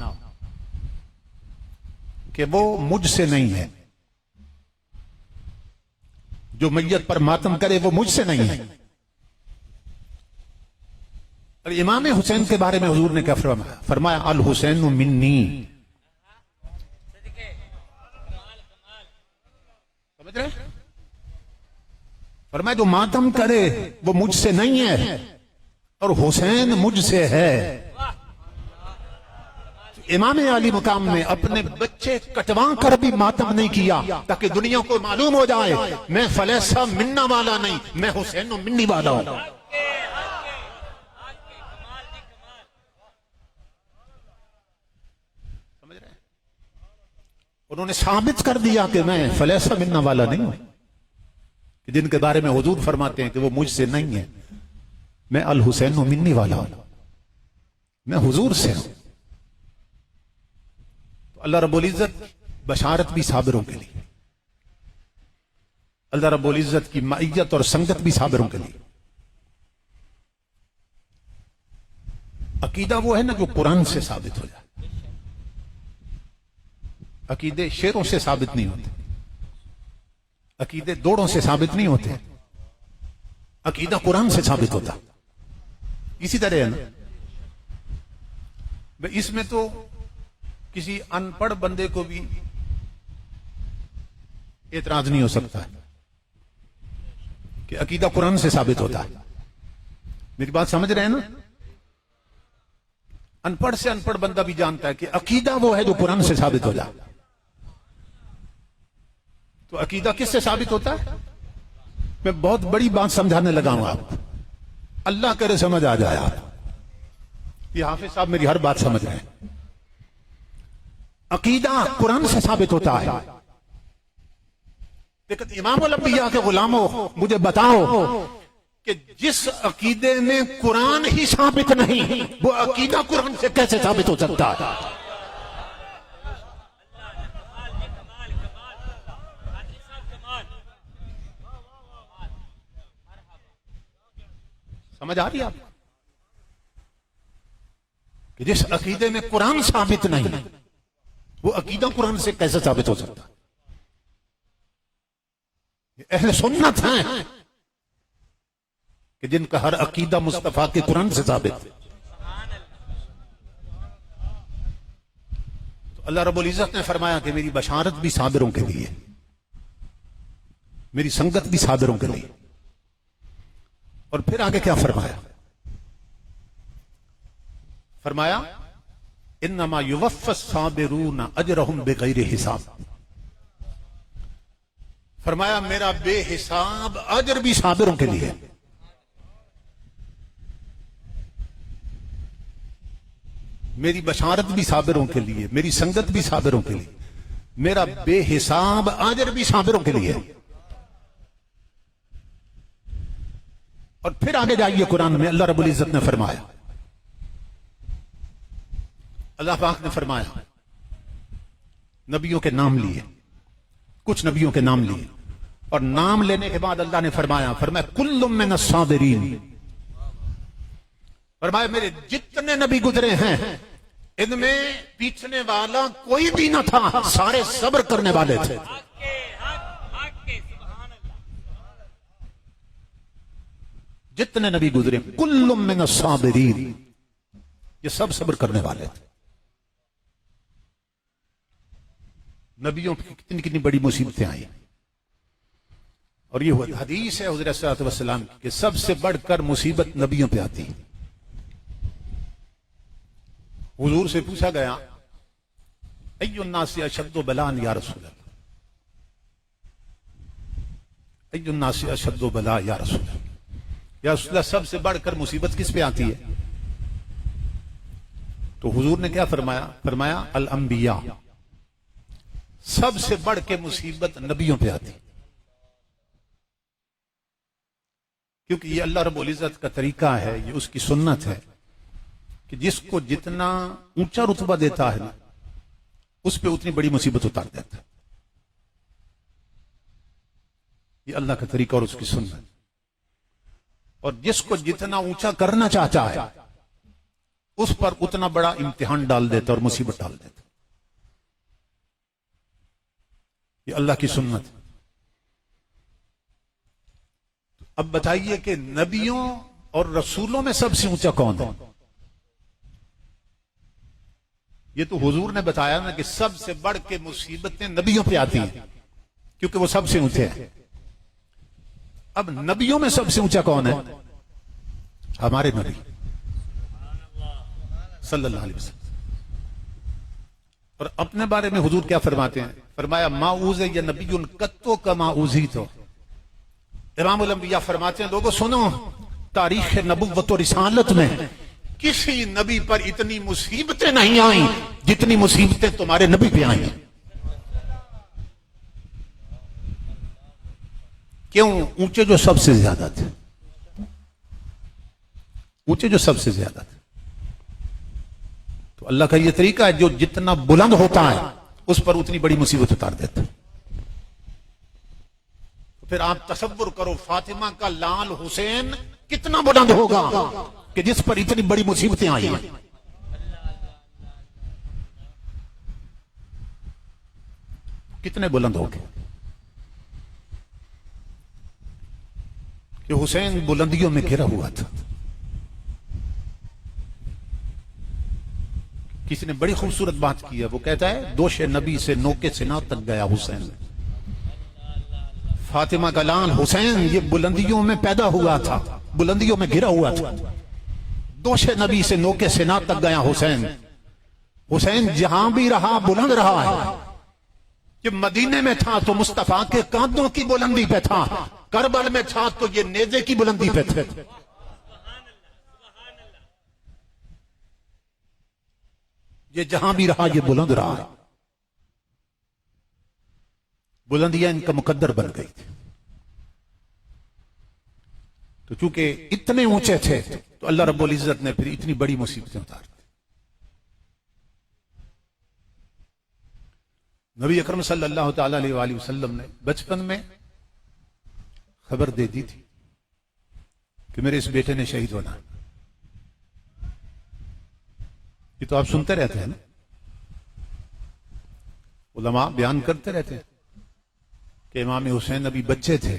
कि वो मुझसे नहीं है। जो मैयत पर मातम करे वो मुझसे नहीं है। और इमाम हुसैन के बारे में हुजूर ने क्या फरमाया? फरमाया अल हुसैन मिन्नी। समझ रहे? फरमाया जो मातम करे वो मुझसे नहीं है और हुसैन मुझसे है। इमाम अली मुकाम ने अपने बच्चे कटवा कर भी मातम नहीं किया ताकि दुनिया को मालूम हो जाए मैं फलैसा मिन्ना वाला नहीं, मैं हुसैन मिन्नी वाला हूं। समझ रहे? उन्होंने साबित कर दिया कि मैं फलैसा मिन्ना वाला नहीं हूं, कि जिनके बारे में हुजूर फरमाते हैं कि वो मुझसे नहीं है, मैं अल हुसैन मिन्नी वाला हूं, मैं हुजूर से हूं। अल्लाह रब्बुल इज्जत बशारत भी साबिरों के लिए, अल्लाह रब्बुल इज्जत की मइयत और संगत भी साबिरों के लिए। अकीदा वो है ना जो कुरान से साबित हो जाए। अकीदे शेरों से साबित नहीं होते, अकीदे दौड़ों से साबित नहीं होते, अकीदा कुरान से साबित होता। इसी तरह है ना, इसमें तो किसी अनपढ़ बंदे को भी एतराज नहीं हो सकता है कि अकीदा कुरान से साबित होता है। मेरी बात समझ रहे हैं ना? अनपढ़ से अनपढ़ बंदा भी जानता है कि अकीदा वो है जो कुरान से साबित हो जाए। तो अकीदा किससे साबित होता है? मैं बहुत बड़ी बात समझाने लगा हूं आपको, अल्लाह करे समझ आ जाए आप। ये हाफिज साहब मेरी हर बात समझ रहे हैं। अकीदा कुरान से साबित होता है। लेकिन इमाम अल-अंबिया के गुलामों मुझे बताओ कि जिस अकीदे में कुरान ही साबित नहीं, वो अकीदा कुरान से कैसे साबित हो सकता है? समझ आ रही है आपको? कि जिस अकीदे में कुरान साबित नहीं, वो अकीदा कुरान से कैसे साबित हो सकता? अहले सुन्नत हैं कि जिनका हर अकीदा मुस्तफा के कुरान से साबित है। तो अल्लाह रब्बुल इज्जत ने फरमाया कि मेरी बशारत भी साबिरों के लिए, मेरी संगत भी साबिरों के लिए। और फिर आगे क्या फरमाया? फरमाया इन्नमा युवफ़्फ़स साबिरून अजरहुम बिग़ैरि हिसाब। फरमाया मेरा बेहिसाब अजर भी साबिरों के लिए। मेरी बशारत भी साबिरों के लिए, मेरी संगत भी साबिरों के लिए, मेरा बेहिसाब अजर भी साबिरों के लिए। और फिर आगे जाइए कुरान में अल्लाह रब्बुल इज्जत ने फरमाया, अल्लाह पाक ने फरमाया, नबियों के नाम लिए, कुछ नबियों के नाम लिए, और नाम लेने के बाद अल्लाह ने फरमाया कुल्लुम मिनस साबिरीन। फरमाया मेरे जितने नबी गुजरे हैं इनमें पीछने वाला कोई भी ना था, सारे सब्र करने वाले थे। जितने नबी गुजरे कुल्लुम मिनस साबिरीन, ये सब सब्र करने वाले थे। नबियों की कितनी कितनी बड़ी मुसीबतें आई। और ये हदीस है हुज़ूर सल्लल्लाहु अलैहि वसल्लम की कि सबसे बढ़कर मुसीबत नबियों पे आती है। हुजूर से पूछा गया, अय्युन्नासी अशद्दु बलान या रसूल अल्लाह, अय्युन्नासी अशद्दु बला या रसूल अल्लाह, या रसूल अल्लाह सबसे बढ़कर मुसीबत किस पे आती है? तो हुजूर ने क्या फरमाया? फरमाया अल अंबिया, सबसे बढ़ के मुसीबत नबियों पे आती, क्योंकि ये अल्लाह रब्बुल इज्जत का तरीका है, ये उसकी सुन्नत है कि जिसको जितना ऊंचा रुतबा देता है ना, उस पे उतनी बड़ी मुसीबत उतार देता है। ये अल्लाह का तरीका और उसकी सुन्नत। और जिसको जितना ऊंचा करना चाहता है उस पर उतना बड़ा इम्तिहान डाल देता और मुसीबत डाल देता। ये अल्लाह की सुन्नत है। अब बताइए कि नबियों और रसूलों में सबसे ऊंचा कौन है? ये तो हुजूर ने बताया ना कि सबसे बढ़ के मुसीबतें नबियों पे आती हैं क्योंकि वो सबसे ऊंचे हैं। अब नबियों में सबसे ऊंचा कौन है? हमारे नबी सल्लल्लाहु अलैहि वसल्लम। और अपने बारे में हुजूर क्या फरमाते हैं? फरमाया माऊज़ या नबीयुन कत्तो का माऊज़ी। तो इमामुल अंबिया फरमाते हैं, लोगों सुनो, तारीख नबुव्वत और रिसालत में किसी नबी पर इतनी मुसीबतें नहीं आई जितनी मुसीबतें तुम्हारे नबी पे आई हैं। क्यों? ऊंचे जो सबसे ज्यादा थे, ऊंचे जो सबसे ज्यादा थे। तो अल्लाह का यह तरीका है, जो जितना बुलंद होता है उस पर उतनी बड़ी मुसीबत उतार देता है। तो फिर आप तसव्वुर करो, फातिमा का लाल हुसैन कितना बुलंद होगा कि जिस पर इतनी बड़ी मुसीबतें आई हैं। कितने बुलंद हो गए कि हुसैन बुलंदियों में घिरा हुआ था। किसी ने बड़ी खूबसूरत बात की है, वो कहता है दोशे नबी से नोके सिना तक गया हुसैन। फातिमा का लाल हुसैन ये बुलंदियों में पैदा हुआ था, बुलंदियों में घिरा हुआ था। दोशे नबी से नोके सिना तक गया हुसैन। हुसैन जहां भी रहा बुलंद रहा है। जब मदीने में था तो मुस्तफा के कांधों की बुलंदी पे था, करबल में था तो ये नेजे की बुलंदी पे थे। ये जहां भी रहा ये बुलंद रहा है। बुलंदियां इनका मुकद्दर बन गई थी। तो चूंकि इतने ऊंचे थे तो अल्लाह रब्बुल इज्जत ने फिर इतनी बड़ी मुसीबतें उतार दी। नबी अकरम सल्लल्लाहु तआला अलैहि वसल्लम ने बचपन में खबर दे दी थी कि मेरे इस बेटे ने शहीद होना। ये तो आप सुनते रहते हैं ना, उलमा बयान करते रहते हैं कि इमाम हुसैन अभी बच्चे थे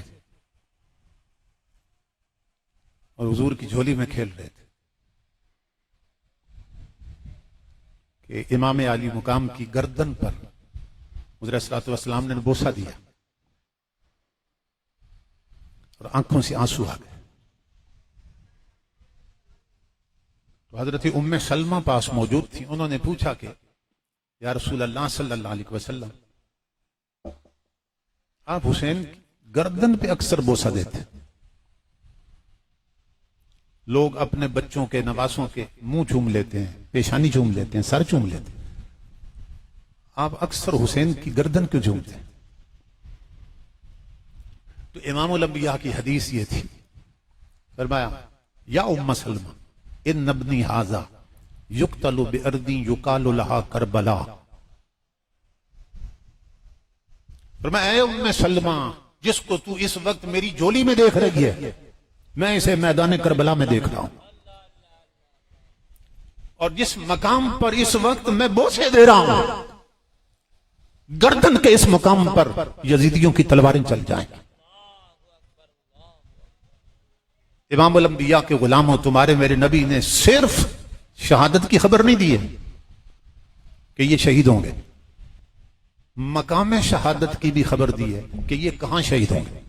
और हुजूर की झोली में खेल रहे थे कि इमाम आली मुकाम की गर्दन पर हुज़ूर सल्लल्लाहु अलैहि वसल्लम ने बोसा दिया और आंखों से आंसू आ गए। तो हजरत उम्मे सलमा पास मौजूद थी। उन्होंने पूछा कि या रसूल अल्लाह सल्लल्लाहु अलैहि वसल्लम, आप हुसैन गर्दन पे अक्सर बोसा देते, लोग अपने बच्चों के नवासों के मुंह चूम लेते हैं, पेशानी चूम लेते हैं, सर चूम लेते हैं, आप अक्सर हुसैन की गर्दन क्यों चूमते हैं? तो इमामुल अंबिया की हदीस ये थी, फरमाया या उम्मा सलमा इन नबनी हाजा युक्तलु बिअर्दी युकालु लहा करबला। फरमाया ऐ उम्मे सलमा, जिसको तू इस वक्त मेरी झोली में देख रही है, मैं इसे मैदान करबला में देख रहा हूं। और जिस मकाम पर इस वक्त मैं बोसे दे रहा हूं, गर्दन के इस मकाम पर यजीदियों की तलवारें चल जाएंगी। इमामुल अंबिया के गुलामों, तुम्हारे मेरे नबी ने सिर्फ शहादत की खबर नहीं दी है कि ये शहीद होंगे, मकाम शहादत की भी खबर दी है कि ये कहां शहीद होंगे।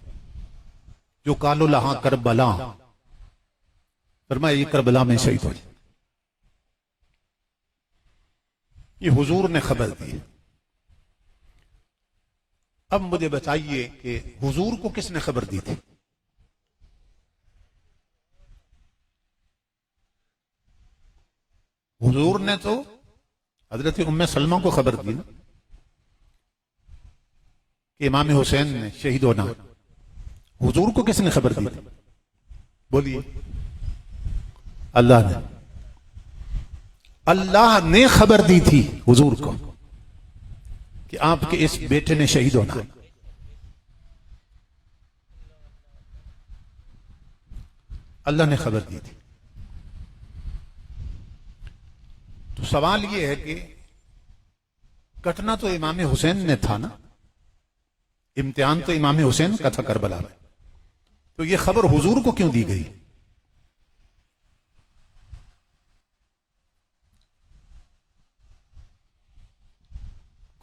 जो कालो लहा करबला, फरमाया ये करबला में शहीद हो जाए। ये हुजूर ने खबर दी है। अब मुझे बताइए कि हुजूर को किसने खबर दी थी? हुजूर ने तो हजरत उम्मे सलमा को खबर दी ना कि इमाम हुसैन ने शहीद होना। हुजूर को किसने खबर दी थी? बोलिए। अल्लाह ने। अल्लाह ने खबर दी थी हुजूर को कि आपके इस बेटे ने शहीद होना है। अल्लाह ने खबर दी थी। तो सवाल यह है कि कटना तो इमाम हुसैन ने था ना, इम्तिहान तो इमाम हुसैन का था करबला में, तो यह खबर हुजूर को क्यों दी गई?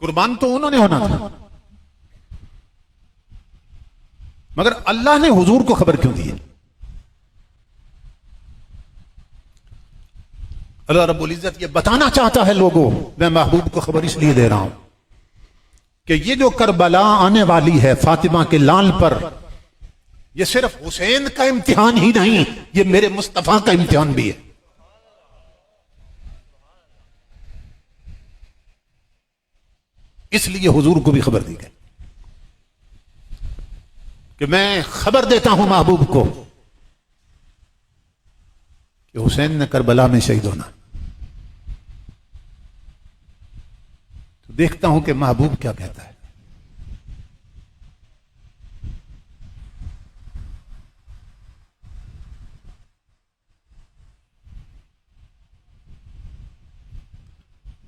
कुर्बान तो उन्होंने होना था, मगर अल्लाह ने हुजूर को खबर क्यों दी है? अल्लाह रब्बुल इज्जत ये बताना चाहता है लोगों, मैं महबूब को खबर इसलिए दे रहा हूं कि ये जो करबला आने वाली है फातिमा के लाल पर, ये सिर्फ हुसैन का इम्तिहान ही नहीं, ये मेरे मुस्तफा का इम्तिहान भी है। इसलिए हुजूर को भी खबर दी गई कि मैं खबर देता हूं महबूब को कि हुसैन ने करबला में शहीद होना। तो देखता हूं कि महबूब क्या कहता है।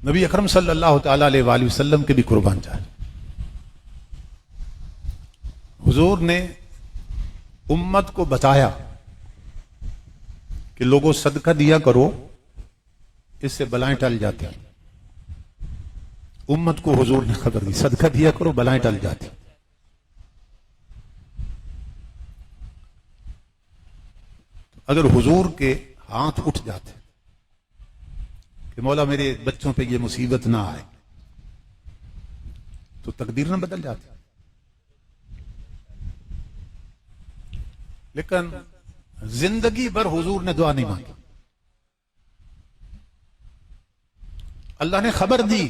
नबी अकरम सल्लल्लाहु तआला अलैहि वसल्लम के भी कुर्बान जाए। हुजूर ने उम्मत को बताया कि लोगों सदका दिया करो, इससे बलाएं टल जाती हैं। उम्मत को हुजूर ने खबर दी, सदका दिया करो बलाएं टल जाती। अगर हुजूर के हाथ उठ जाते कि मौला मेरे बच्चों पे ये मुसीबत ना आए, तो तकदीर ना बदल जाती। लेकिन जिंदगी भर हुजूर ने दुआ नहीं मांगी। अल्लाह ने खबर दी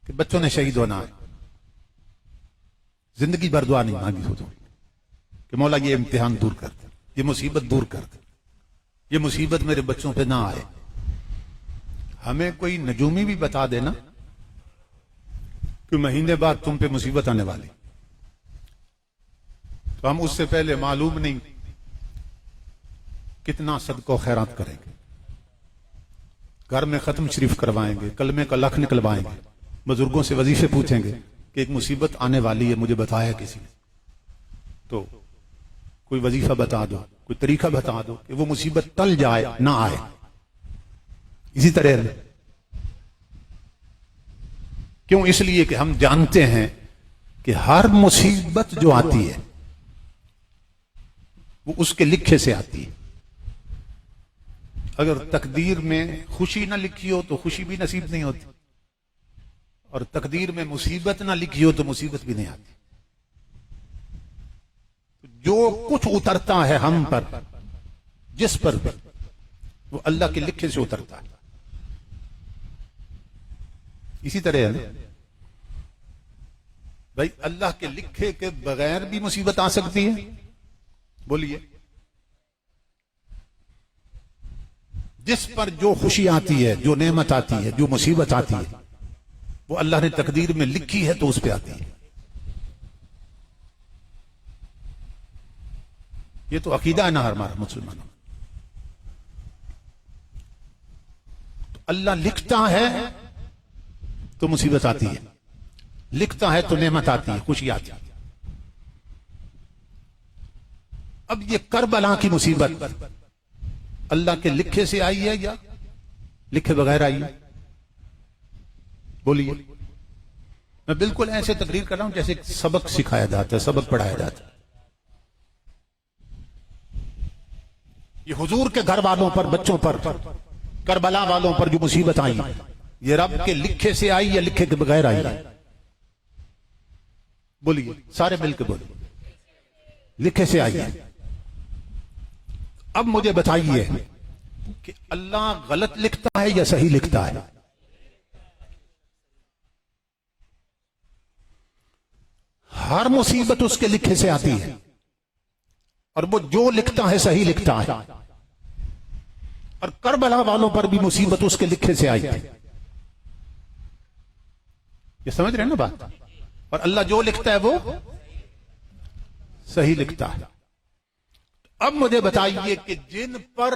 कि बच्चों ने शहीद होना है, जिंदगी भर दुआ नहीं मांगी हुजूर कि मौला ये इम्तिहान दूर कर दे, ये मुसीबत दूर कर दे, ये मुसीबत मेरे बच्चों पे ना आए। हमें कोई नजूमी भी बता देना कि महीने बाद तुम पे मुसीबत आने वाली, तो हम उससे पहले मालूम नहीं कितना सदका खैरात करेंगे, घर में खत्म शरीफ करवाएंगे, कलमे का लख निकलवाएंगे, बुजुर्गों से वजीफे पूछेंगे कि एक मुसीबत आने वाली है, मुझे बताया किसी ने, तो कोई वजीफा बता दो, कोई तरीका बता दो कि वो मुसीबत टल जाए ना आए। इसी तरह क्यों? इसलिए कि हम जानते हैं कि हर मुसीबत जो आती है वो उसके लिखे से आती है। अगर तकदीर में खुशी ना लिखी हो तो खुशी भी नसीब नहीं होती, और तकदीर में मुसीबत ना लिखी हो तो मुसीबत भी नहीं आती। जो कुछ उतरता है हम पर, जिस पर भी, वो अल्लाह के लिखे से उतरता है। इसी तरह है ना भाई, अल्लाह के लिखे के बगैर भी मुसीबत आ सकती है। बोलिए। जिस पर जो खुशी आती है, जो नेमत आती है, जो मुसीबत आती है, वो अल्लाह ने तकदीर में लिखी है तो उस पर आती है। ये तो अकीदा है ना हमारा मुसलमानों। तो अल्लाह लिखता है तो मुसीबत आती है, लिखता है तो नेमत आती है, खुशी आती है। अब ये करबला की मुसीबत अल्लाह के लिखे से आई है या लिखे बगैर आई है? बोलिए। मैं बिल्कुल ऐसे तकरीर कर रहा हूं जैसे सबक सिखाया जाता है, सबक पढ़ाया जाता है। ये हुजूर के घर वालों पर, बच्चों पर, करबला वालों पर जो मुसीबत आई, ये रब के लिखे से आई या लिखे के बगैर आई? बोलिए, सारे मिलकर बोलिए। लिखे से आई है। अब मुझे बताइए कि अल्लाह गलत लिखता है या सही लिखता है? हर मुसीबत उसके लिखे से आती है और वो जो लिखता है सही लिखता है। और करबला वालों पर भी मुसीबत उसके लिखे से आई थी। ये समझ रहे हैं ना बात? और अल्लाह जो लिखता है वो सही लिखता है। अब मुझे बताइए कि जिन पर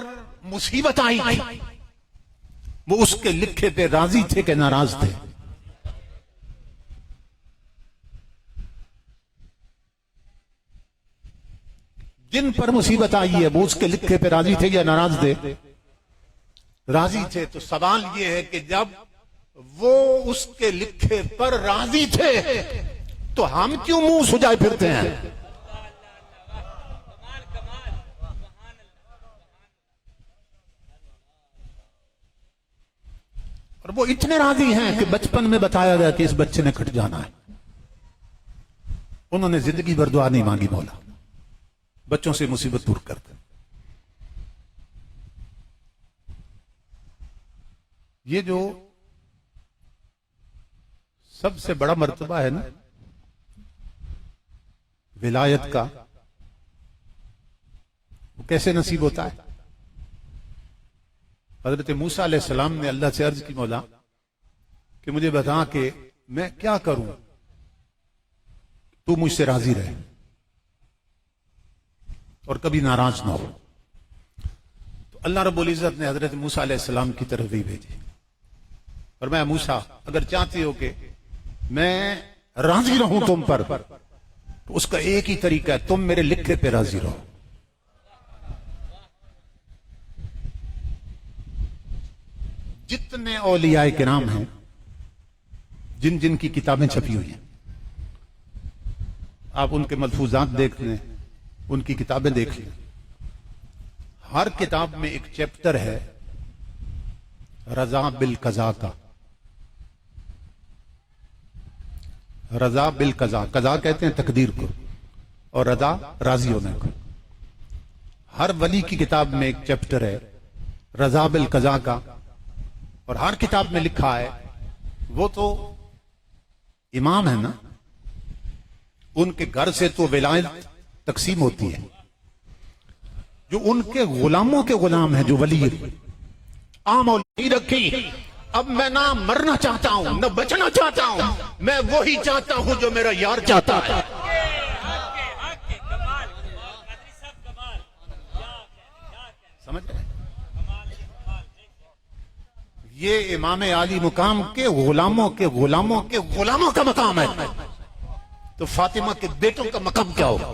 मुसीबत आई थी वो उसके लिखे पे राजी थे कि नाराज थे? जिन पर मुसीबत आई है वो उसके लिखे पे राजी थे या नाराज थे? राजी थे। तो सवाल ये है कि जब वो उसके लिखे पर राजी थे तो हम क्यों मुंह सुजाए फिरते हैं? और वो इतने राजी हैं कि बचपन में बताया गया कि इस बच्चे ने कट जाना है। उन्होंने जिंदगी भर दुआ नहीं मांगी मौला बच्चों से मुसीबत दूर कर। ये जो सबसे बड़ा मर्तबा है ना विलायत का, वो कैसे नसीब होता है? हजरत मूसा अलैहिस्सलाम ने अल्लाह से अर्ज की, मौला कि मुझे बता कि मैं क्या करूं तू मुझसे राजी रहे और कभी नाराज ना हो। तो अल्लाह रब्बुल इज्जत ने हजरत मूसा अलैहिस्सलाम की तरफ भी भेजी और मैं, मूसा अगर चाहते हो कि मैं राजी रहूं तुम पर तो उसका एक ही तरीका है, तुम मेरे लिखे पे राजी रहो। जितने औलियाए किराम हैं, जिन जिन की किताबें छपी हुई हैं, आप उनके मलफूजात देख लें, उनकी किताबें देख लें। हर किताब में एक चैप्टर है रजा बिल कजा का। रजा बिल कजा, कजा कहते हैं तकदीर को और रजा राजी होने को। हर वली की किताब में एक चैप्टर है रजा बिल कजा का और हर किताब में लिखा है, वो तो इमाम है ना, उनके घर से तो विलायत तकसीम होती है। जो उनके गुलामों के गुलाम हैं, जो वली आम औली रखी, अब मैं ना मरना चाहता हूं ना बचना चाहता हूं, मैं वही चाहता हूं जो मेरा यार चाहता है। समझ रहे? ये इमाम आली मुकाम के गुलामों के गुलामों के गुलामों का मकाम है। तो फातिमा के बेटों का मकाम क्या होगा?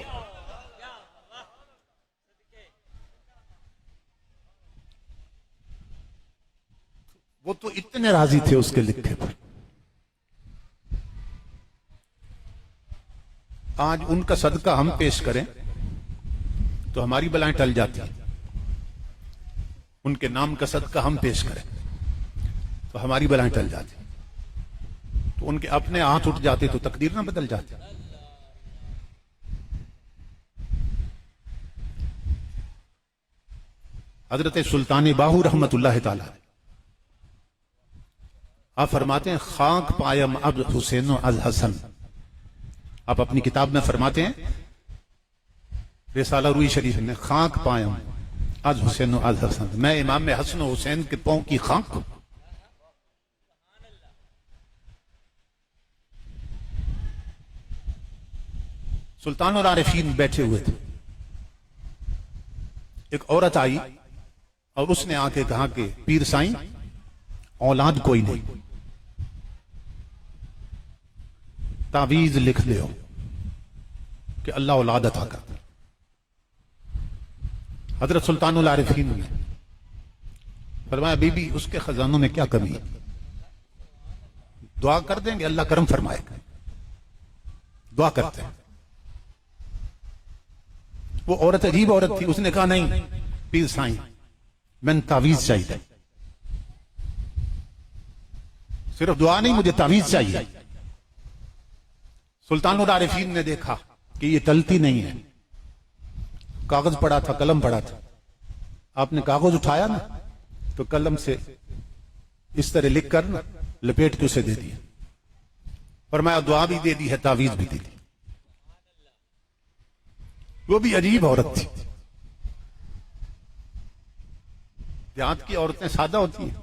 वो तो इतने राजी थे उसके लिखे पर। आज उनका सदका हम पेश करें तो हमारी बलाएं टल जाती हैं। उनके नाम का सदका हम पेश करें तो हमारी बलाएं टल जाती। तो उनके अपने हाथ उठ जाते तो तकदीर ना बदल जाती। हजरत सुल्तान बाहू रहमतुल्लाह ताला आप फरमाते हैं, खाक पायम अब हुसैन अल हसन। आप अपनी किताब में फरमाते हैं रिसाला रूई शरीफ में, खाक पायम आज हुसैन अल हसन, मैं इमाम हसन हुसैन के पांव की खाक को। सुल्तान और आरिफीन बैठे हुए थे। एक औरत आई और उसने आके कहा कि पीर साईं औलाद कोई नहीं, तावीज लिख दो कि अल्लाह औलाद अता करता। हजरत सुल्तानुल आरिफीन ने फरमाया, बीबी उसके खजानों में क्या कमी है? दुआ कर देंगे, अल्लाह करम फरमाएगा। दुआ करते हैं। वो औरत अजीब औरत थी, उसने कहा नहीं पीर साईं मैंने तावीज चाहिए, सिर्फ दुआ नहीं मुझे तावीज चाहिए। सुल्तानुल आरिफीन ने देखा कि ये टलती नहीं है, कागज पड़ा था, कलम पड़ा था, आपने कागज उठाया ना तो कलम से इस तरह लिख कर ना लपेट के उसे दे दिया, फरमाया दुआ भी दे दी है, तावीज भी दे दी। वो भी अजीब औरत थी। देहात की औरतें सादा होती हैं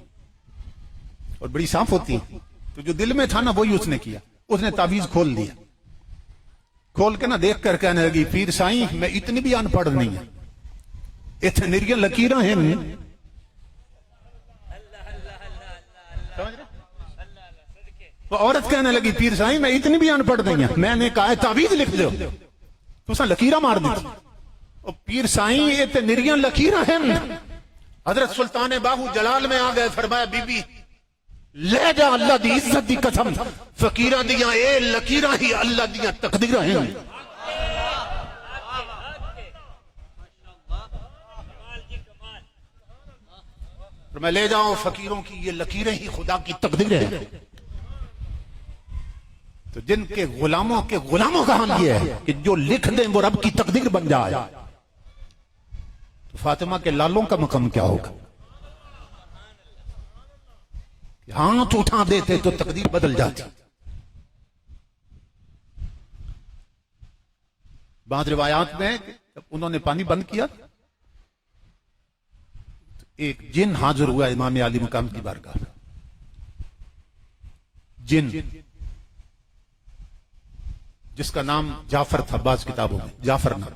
और बड़ी साफ होती हैं, तो जो दिल में था ना वही उसने किया। उसने तावीज खोल दिया, खोल के ना देख कर कहने लगी पीर साईं मैं इतनी भी अनपढ़ नहीं है, इतने निरियां लकीर हैं। वो औरत कहने लगी पीर साईं मैं इतनी भी अनपढ़ नहीं है, मैंने कहा तावीज लिख दो, तो उसने लकीरा मार दी। और पीर साईं ये तो निरियां लकीर हैं। हजरत सुल्तान बाहू जलाल में आ गए, फरमाया बीबी ले जा अल्लाह दी इज्जत दी कसम, फकीरा दियां ए लकीरा ही अल्लाह दियां तकदीरां हैं। मैं ले जाऊं फकीरों की ये लकीरें ही खुदा की तकदीर है। तो जिनके गुलामों के गुलामों का हाल ये है कि जो लिख दें वो रब की तकदीर बन जाए, तो फातिमा के लालों का मकाम क्या होगा? हाथ उठा देते तो तकदीर बदल जाती। बाद रिवायात में जब उन्होंने पानी बंद किया तो एक जिन हाजिर हुआ इमाम अली मकाम की बारगाह। जिन जिसका नाम जाफर था, बाज किताबों में जाफर नाम।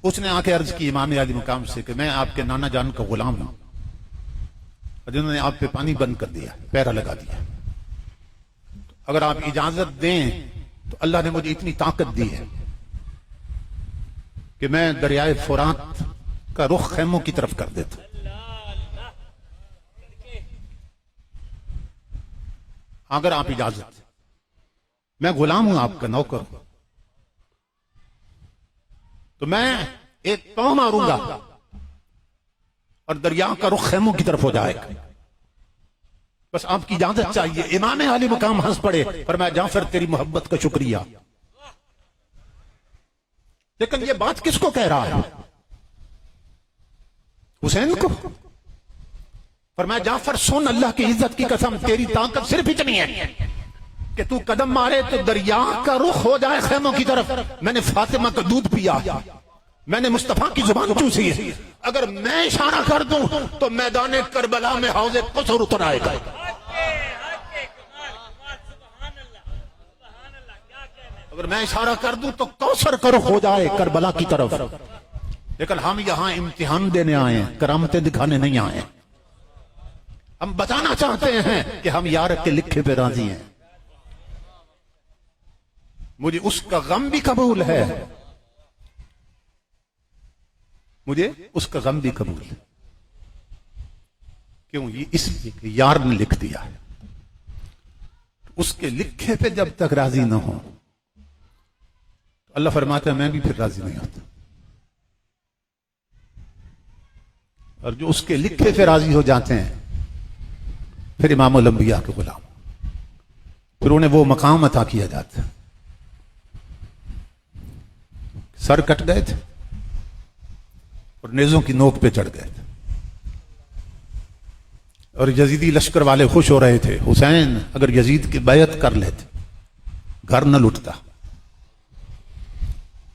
उसने आके अर्ज की इमाम अली मकाम से कि मैं आपके नाना जान का गुलाम हूं, जिन्होंने आप पे पानी बंद कर दिया, पैरा लगा दिया, अगर आप इजाजत दें तो अल्लाह ने मुझे इतनी ताकत दी है कि मैं दरियाए फुरात का रुख खैमों की तरफ कर देता। अगर आप इजाजत, मैं गुलाम हूं आपका, नौकर हूं, तो मैं एक पांव मारूंगा और दरिया का रुख खैमों की तरफ हो जाएगा, बस आपकी इजाजत चाहिए। इमाम अली मकाम हंस पड़े, पर मैं जाफर तेरी मोहब्बत का शुक्रिया, लेकिन ये बात किसको कह रहा है? हुसैन को। पर मैं जाफर सुन, अल्लाह की इज्जत की कसम तेरी ताकत सिर्फ इतनी है कि तू कदम मारे तो दरिया का रुख हो जाए खैमों की तरफ। मैंने फातिमा का दूध पिया, मैंने मुस्तफा की जुबान चूसी है, अगर मैं इशारा कर दूं तो मैदान करबला में हौज़े कौसर उतर आएगा। अगर मैं इशारा कर दूं तो कौसर का रुख हो जाए करबला की तरफ। लेकिन हम यहां इम्तिहान देने आए हैं, करामतें दिखाने नहीं आए हैं। हम बताना चाहते हैं कि हम यार के लिखे पे राजी हैं। मुझे उसका गम भी कबूल है, मुझे उसका गम भी कबूल है। क्यों? ये इसलिए कि यार ने लिख दिया है। उसके लिखे पे जब तक राजी ना हो तो अल्लाह फरमाता है मैं भी फिर राजी नहीं होता। और जो उसके लिखे पे राजी हो जाते हैं फिर इमामुल अंबिया के गुलाम, फिर उन्हें वो मकाम अता किया जाता है। सर कट गए थे और नेज़ों की नोक पे चढ़ गए थे और यजीदी लश्कर वाले खुश हो रहे थे। हुसैन अगर यजीद की बैत कर लेते घर न लुटता,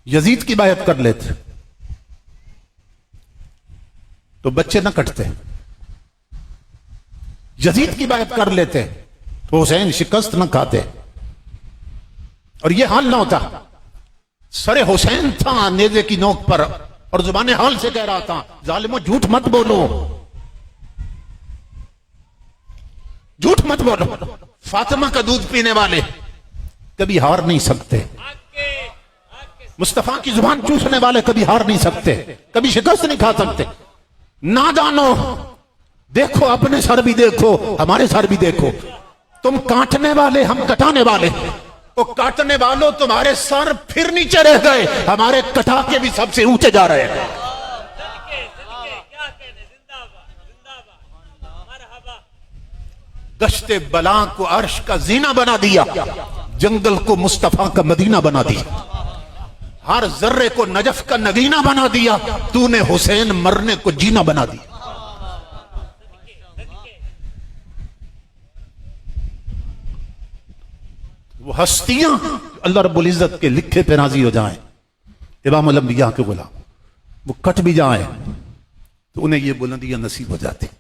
यजीद की बैत कर लेते तो बच्चे न कटते, यजीद की बैत कर लेते तो हुसैन शिकस्त न खाते और यह हाल ना होता। सरे हुसैन था नेज़े की नोक पर और जुबान हाल से कह रहा था जालिमो झूठ मत बोलो, झूठ मत बोलो। फातिमा का दूध पीने वाले कभी हार नहीं सकते, मुस्तफा की जुबान चूसने वाले कभी हार नहीं सकते, कभी शिकस्त नहीं खा सकते। ना जानो देखो अपने सर भी देखो, हमारे सर भी देखो। तुम काटने वाले, हम कटाने वाले। वो काटने वालों तुम्हारे सर फिर नीचे रह गए, हमारे कटा के भी सबसे ऊंचे जा रहे हैं। गश्ते बला को अर्श का जीना बना दिया, जंगल को मुस्तफा का मदीना बना दिया, हर जर्रे को नजफ का नगीना बना दिया। तूने हुसैन मरने को जीना बना दिया। वो हस्तियां अल्लाह रब्बुल इज्जत के लिखे पे राजी हो जाएं, इमाम अल अंबिया के गुलाम, वो कट भी जाएं तो उन्हें ये बुलंदियां नसीब हो जाती। तो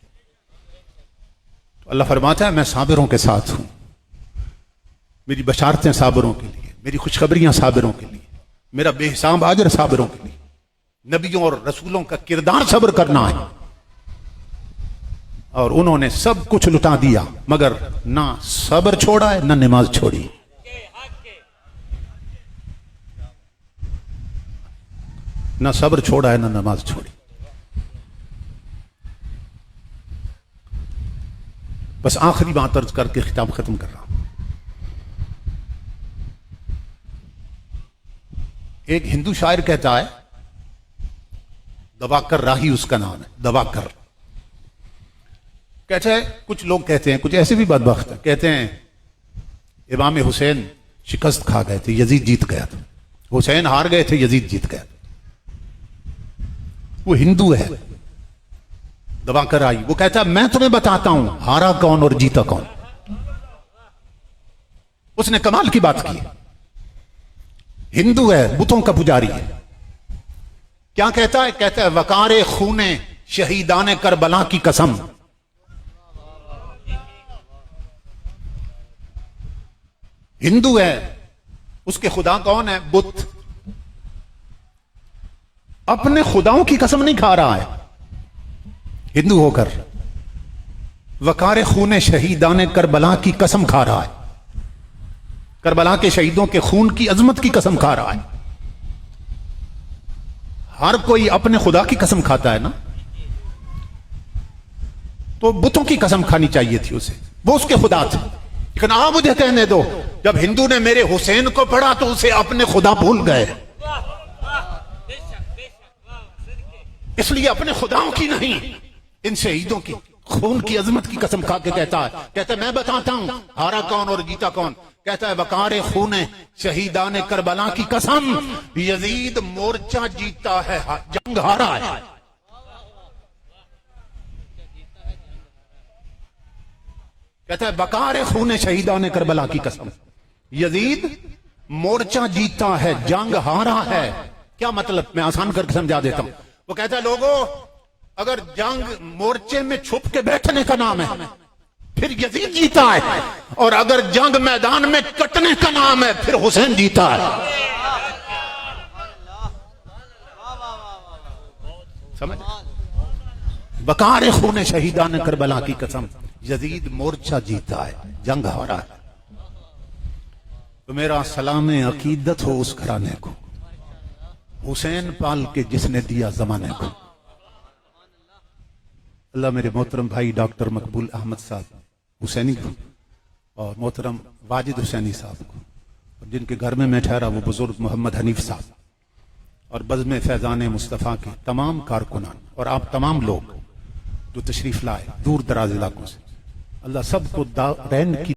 अल्लाह फरमाता है मैं साबिरों के साथ हूं, मेरी बशारतें साबिरों के लिए, मेरी खुशखबरियां साबिरों के लिए, मेरा बेहिसाब अजर साबिरों के लिए। नबियों और रसूलों का किरदार सब्र करना है, और उन्होंने सब कुछ लुटा दिया मगर ना सब्र छोड़ा है ना नमाज छोड़ी। ना सब्र छोड़ा है ना नमाज छोड़ी। बस आखिरी बात अर्ज करके खिताब खत्म कर रहा हूं। एक हिंदू शायर कहता है, दवाकर राही उसका नाम है, दवाकर। कहते हैं, कुछ लोग कहते हैं, कुछ ऐसे भी बदबख्त है, कहते हैं इमाम हुसैन शिकस्त खा गए थे, यजीद जीत गया था। हुसैन हार गए थे, यजीद जीत गया। वो हिंदू है, दवाकर राही। वो कहता है मैं तुम्हें बताता हूं हारा कौन और जीता कौन। उसने कमाल की बात की। हिंदू है, बुतों का पुजारी है। क्या कहता है? कहता है वकारे खूने शहीदाने करबला की कसम। हिंदू है, उसके खुदा कौन है? बुत। अपने खुदाओं की कसम नहीं खा रहा है हिंदू होकर, वकारे खूने शहीदाने करबला की कसम खा रहा है। करबला के शहीदों के खून की अजमत की कसम खा रहा है। हर कोई अपने खुदा की कसम खाता है ना, तो बुतों की कसम खानी चाहिए थी उसे, वो उसके खुदा थे। लेकिन आप मुझे कहने दो, जब हिंदू ने मेरे हुसैन को पढ़ा तो उसे अपने खुदा भूल गए। इसलिए अपने खुदाओं की नहीं, इन शहीदों की खून की अजमत की कसम खा के कहता है मैं बताता हूं हारा कौन और जीता कौन। कहता है वकारे खूने शहीदाने करबला की कसम, यजीद मोर्चा जीता है, जंग हारा है। कहता है वकारे खूने शहीदाने करबला की कसम, यजीद मोर्चा जीता है, जंग हारा है। क्या मतलब? मैं आसान करके समझा देता हूं। वो कहता है लोगों, अगर जंग मोर्चे में छुप के बैठने का नाम है फिर यजीद जीता है, और अगर जंग मैदान में कटने का नाम है फिर हुसैन जीता है। समझ? बकारे खूने शहीदान करबला की कसम, यजीद मोर्चा जीता है, जंग हारा है। तो मेरा सलाम अकीदत हो उस घराने को, हुसैन पाल के जिसने दिया जमाने को। अल्लाह मेरे मोहतरम भाई डॉक्टर मकबूल अहमद साहब हुसैनी को, और मोहतरम वाजिद हुसैनी साहब को, और जिनके घर में मैं ठहरा वो बुजुर्ग मोहम्मद हनीफ साहब, और बज़्म फैज़ान मुस्तफ़ा के तमाम कारकुनान, और आप तमाम लोग जो तशरीफ लाए दूर दराज इलाकों से, अल्लाह सबको दारैन की